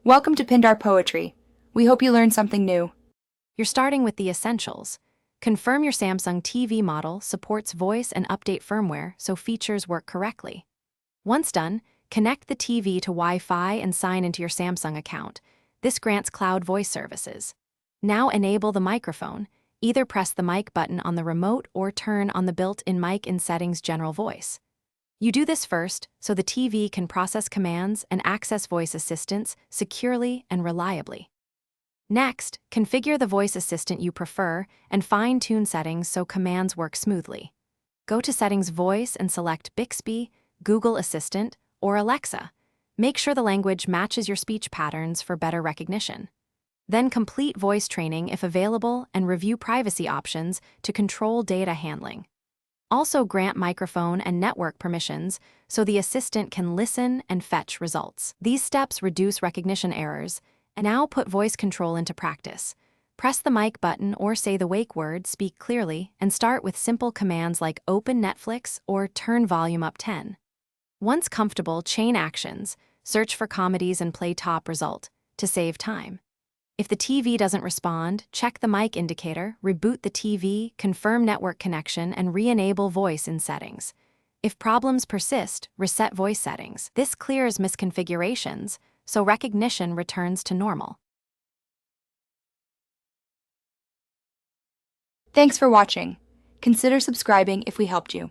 Welcome to Pindar Poetry. We hope you learned something new. You're starting with the essentials. Confirm your Samsung TV model supports voice and update firmware so features work correctly. Once done, connect the TV to Wi-Fi and sign into your Samsung account. This grants cloud voice services. Now enable the microphone. Either press the mic button on the remote or turn on the built-in mic in Settings General Voice. You do this first so the TV can process commands and access voice assistants securely and reliably. Next, configure the voice assistant you prefer and fine-tune settings so commands work smoothly. Go to Settings Voice and select Bixby, Google Assistant, or Alexa. Make sure the language matches your speech patterns for better recognition. Then complete voice training if available and review privacy options to control data handling. Also grant microphone and network permissions so the assistant can listen and fetch results. These steps reduce recognition errors. And now put voice control into practice. Press the mic button or say the wake word, speak clearly, and start with simple commands like open Netflix or turn volume up 10. Once comfortable, chain actions, search for comedies and play top result to save time. If the TV doesn't respond, check the mic indicator, reboot the TV, confirm network connection, and re-enable voice in settings. If problems persist, reset voice settings. This clears misconfigurations, so recognition returns to normal. Thanks for watching. Consider subscribing if we helped you.